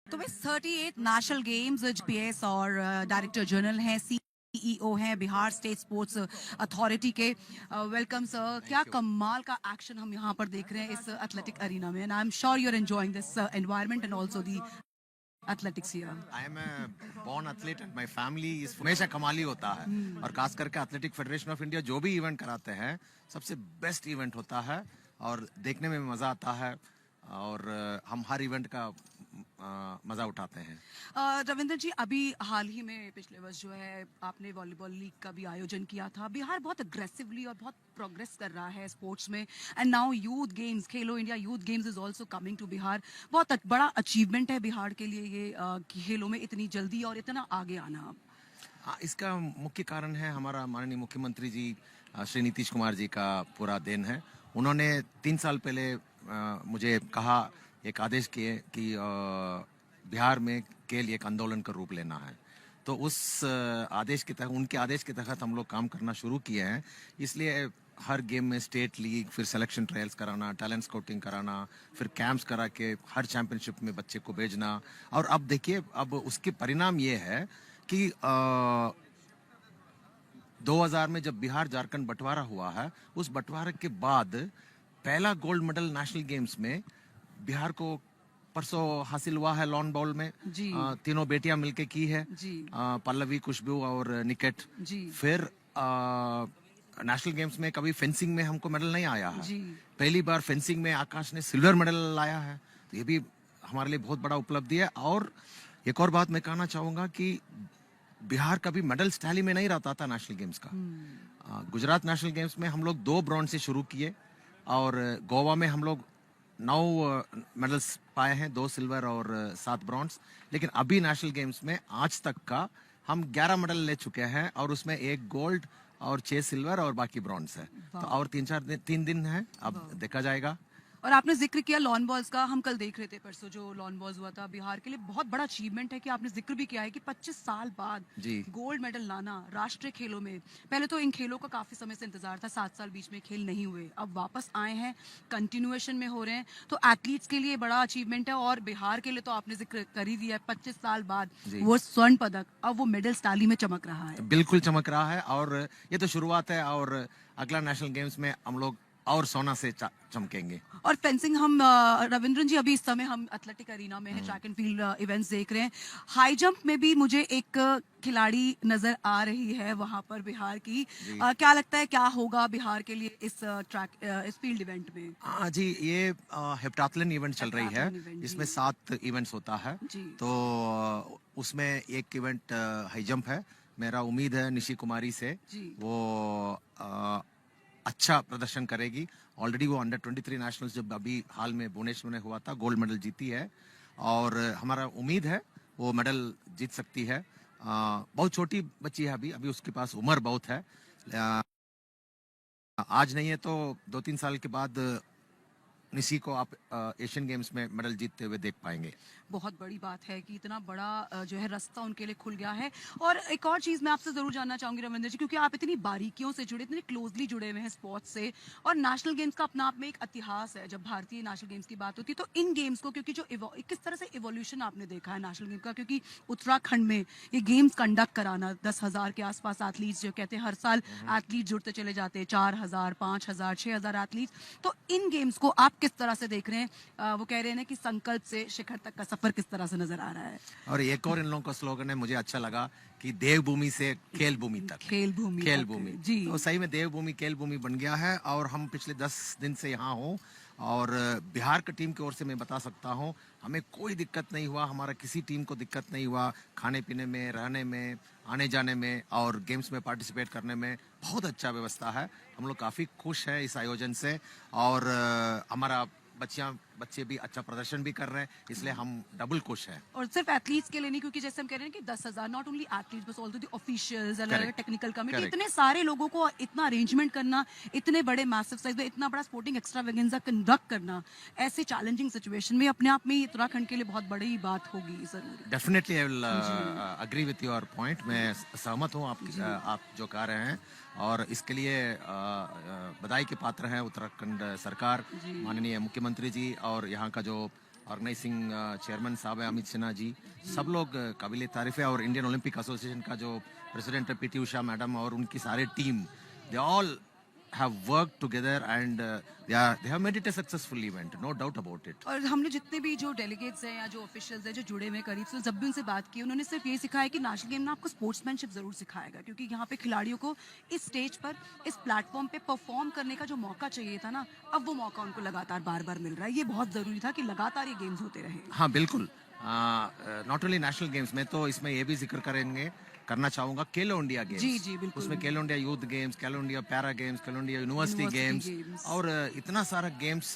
तो वे 38 national games GPS और director general हैं, सीईओ हैं बिहार स्टेट स्पोर्ट्स अथॉरिटी के। Welcome sir. क्या कमाल का एक्शन हम यहाँ पर देख रहे हैं इस एथलेटिक अरीना में, and I am sure you are enjoying this environment and also the athletics here. I am born athlete and my family is हमेशा कमाल ही होता है। और खास करके एथलेटिक फेडरेशन ऑफ इंडिया जो भी इवेंट कराते हैं सबसे बेस्ट इवेंट होता है और देखने में मजा आता है। और हम हर इवेंट का मजा उठाते हैं। रविंद्र जी, अभी हाल ही में पिछले वर्ष जो है आपने वॉलीबॉल लीग का भी आयोजन किया था। बिहार बहुत अग्रेसिवली और बहुत प्रोग्रेस कर रहा है स्पोर्ट्स में, and now youth games, Khelo India youth games is also coming to Bihar. बहुत बड़ा अचीवमेंट है बिहार के लिए ये खेलों में इतनी जल्दी और इतना आगे आना। इसका मुख्य कारण है हमारा माननीय मुख्यमंत्री जी श्री नीतीश कुमार जी का पूरा देन है। उन्होंने 3 साल पहले मुझे कहा, एक आदेश किए कि बिहार में खेल एक आंदोलन का रूप लेना है। तो उस आदेश के तहत, उनके आदेश के तहत हम लोग काम करना शुरू किए हैं। इसलिए हर गेम में स्टेट लीग, फिर सिलेक्शन ट्रायल्स कराना, टैलेंट स्काउटिंग कराना, फिर कैंप्स करा के हर चैंपियनशिप में बच्चे को भेजना। और अब देखिए, अब उसके परिणाम ये है कि 2000 में जब बिहार झारखंड बंटवारा हुआ है, उस बंटवारे के बाद पहला गोल्ड मेडल नेशनल गेम्स में बिहार को परसों हासिल हुआ है लॉन बॉल में। जी। तीनों बेटियां मिलके की है जी। पल्लवी, खुशबू और निकेट। जी। फिर नेशनल गेम्स में कभी फेंसिंग में हमको मेडल नहीं आया है। जी। पहली बार फेंसिंग में आकाश ने सिल्वर मेडल लाया है, तो ये भी हमारे लिए बहुत बड़ा उपलब्धि है। और एक और बात मैं कहना चाहूंगा कि बिहार कभी मेडल टैली में नहीं रहता था नेशनल गेम्स का। गुजरात नेशनल गेम्स में हम लोग 2 ब्रॉन्ज से शुरू किए और गोवा में हम लोग 9 मेडल्स पाए हैं, 2 सिल्वर और 7 ब्रॉन्ज। लेकिन अभी नेशनल गेम्स में आज तक का हम 11 मेडल ले चुके हैं और उसमें 1 गोल्ड और 6 सिल्वर और बाकी ब्रॉन्ज है। तो और 3 दिन है, अब देखा जाएगा। और आपने जिक्र किया लॉन बॉल्स का। हम कल देख रहे थे परसों जो लॉन बॉल्स हुआ था, बिहार के लिए बहुत बड़ा अचीवमेंट है कि आपने जिक्र भी किया है कि 25 साल बाद जी गोल्ड मेडल लाना राष्ट्रीय खेलों में। पहले तो इन खेलों का काफी समय से इंतजार था, 7 साल बीच में खेल नहीं हुए, अब वापस आए हैं, कंटिन्यूएशन में हो रहे हैं, तो एथलीट्स के लिए बड़ा अचीवमेंट है। और बिहार के लिए तो आपने जिक्र कर ही दिया है, 25 साल बाद वो स्वर्ण पदक, अब वो मेडल्स टैली में चमक रहा है। बिल्कुल चमक रहा है और ये तो शुरुआत है। और अगला नेशनल गेम्स में हम लोग और सोना से चमकेंगे। और फेंसिंग हम रविंद्रन जी, अभी इस समय हम एथलेटिक अरीना में है, ट्रैक एंड फील्ड इवेंट्स देख रहे हैं। हाई जंप में भी मुझे एक खिलाड़ी नजर आ रही है वहां पर बिहार की। क्या लगता है क्या होगा बिहार के लिए इस इस फील्ड इवेंट में? हाँ जी, ये हेप्टाथलन इवेंट चल रही है, इसमें 7 इवेंट्स होता है। तो उसमें एक इवेंट हाई जंप है। मेरा उम्मीद है निशी कुमारी से वो अच्छा प्रदर्शन करेगी। ऑलरेडी वो अंडर 23 नेशनल्स जब अभी हाल में भुवनेश्वर में हुआ था, गोल्ड मेडल जीती है और हमारा उम्मीद है वो मेडल जीत सकती है। बहुत छोटी बच्ची है, अभी अभी उसके पास उम्र बहुत है। आज नहीं है तो 2-3 साल के बाद निशी को आप एशियन गेम्स में मेडल जीतते हुए देख पाएंगे। बहुत बड़ी बात है कि इतना बड़ा जो है रास्ता उनके लिए खुल गया है। और एक और चीज़ मैं आपसे ज़रूर जानना चाहूंगी रविंद्र जी, क्योंकि आप इतनी बारीकियों से जुड़े, इतने क्लोजली जुड़े हुए हैं स्पोर्ट्स से, और नेशनल गेम्स का अपना आप में एक इतिहास है। जब भारतीय नेशनल गेम्स की बात होती है तो इन गेम्स को, क्योंकि जो किस तरह से इवोल्यूशन आपने देखा है नेशनल गेम का, क्योंकि उत्तराखंड में ये गेम्स कंडक्ट कराना, 10,000 के आसपास एथलीट्स जो कहते हैं हर साल एथलीट जुड़ते चले जाते हैं, 4,000, 5,000, 6,000 एथलीट्स। तो इन गेम्स को आप किस तरह से देख रहे हैं? वो कह रहे हैं ना कि संकल्प से शिखर तक का सफर किस तरह से नजर आ रहा है? और एक और इन लोगों का स्लोगन है, मुझे अच्छा लगा कि देवभूमि से खेल भूमि तक। खेल भूमि जी, तो सही में देवभूमि खेल भूमि बन गया है। और हम पिछले 10 दिन से यहाँ हो और बिहार की टीम की ओर से मैं बता सकता हूँ, हमें कोई दिक्कत नहीं हुआ, हमारा किसी टीम को दिक्कत नहीं हुआ। खाने पीने में, रहने में, आने जाने में और गेम्स में पार्टिसिपेट करने में बहुत अच्छा व्यवस्था है। हम लोग काफ़ी खुश हैं इस आयोजन से। और हमारा बच्चे भी अच्छा प्रदर्शन भी कर रहे हैं, इसलिए हम डबल खुश हैं। और सिर्फ एथलीट्स के लिए नहीं, क्योंकि जैसे हम कह रहे हैं कि 10,000 नॉट ओनली एथलीट्स बस ऑल्सो द ऑफिशियल्स, अलग टेक्निकल कमेटी, इतने सारे लोगों को इतना अरेंजमेंट करना, इतने बड़े मैसिव साइज में इतना बड़ा स्पोर्टिंग एक्स्ट्रावेगेंजा कंडक्ट करना ऐसे चैलेंजिंग सिचुएशन में, अपने आप में उत्तराखंड के लिए बहुत बड़ी बात होगी जरूर। Definitely I will agree with your point. मैं सहमत हूँ आप जो कह रहे हैं। और इसके लिए बधाई के पात्र हैं उत्तराखंड सरकार, माननीय मुख्यमंत्री जी और यहाँ का जो ऑर्गेनाइजिंग चेयरमैन साहब है अमित सिन्हा जी, सब लोग काबिल तारीफ है। और इंडियन ओलंपिक एसोसिएशन का जो प्रेसिडेंट है पीटी उषा मैडम और उनकी सारे team, they all have worked together and they have made it a successful event, no doubt about it. और हमने जितने भी जो डेलीगेट्स हैं या जो ऑफिशियल्स हैं जो जुड़े हुए हैं करीब से, जब भी उनसे बात की उन्होंने सिर्फ ये सिखाया कि नेशनल गेम ना आपको स्पोर्ट्समैनशिप जरूर सिखाएगा, क्योंकि यहाँ पे खिलाड़ियों को इस स्टेज पर, इस प्लेटफॉर्म पे परफॉर्म करने का जो मौका चाहिए था ना, अब वो मौका उनको लगातार बार बार मिल रहा है। ये बहुत जरूरी था कि लगातार ये गेम्स होते रहे। हाँ बिल्कुल, नॉट ओनली नेशनल गेम्स में, तो इसमें ये भी जिक्र करना चाहूंगा खेलो इंडिया गेम्स। जी जी बिल्कुल। उसमें खेलो India youth games, Khelo India para games, Khelo India university games और इतना सारा गेम्स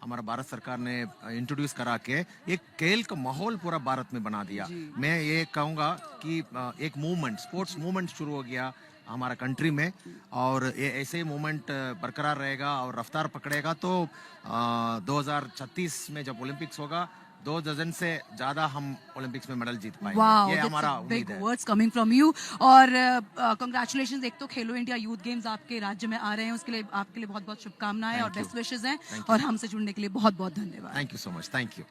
हमारा भारत सरकार ने इंट्रोड्यूस करा के एक खेल का माहौल पूरा भारत में बना दिया। मैं ये कहूँगा कि एक मूवमेंट, स्पोर्ट्स मूवमेंट शुरू हो गया हमारा कंट्री में, और ये ऐसे ही मूवमेंट बरकरार रहेगा और रफ्तार पकड़ेगा तो 2036 में जब ओलंपिक्स होगा 2 डजन से ज्यादा हम ओलंपिक्स में मेडल जीत पाएंगे। वाओ, ये हमारा उम्मीद है। Words coming from you. और कांग्रेचुलेशंस, एक तो खेलो इंडिया यूथ गेम्स आपके राज्य में आ रहे हैं, उसके लिए आपके लिए बहुत बहुत शुभकामनाएं और बेस्ट विशेस हैं, और हमसे जुड़ने के लिए बहुत बहुत धन्यवाद। Thank you so much. Thank you.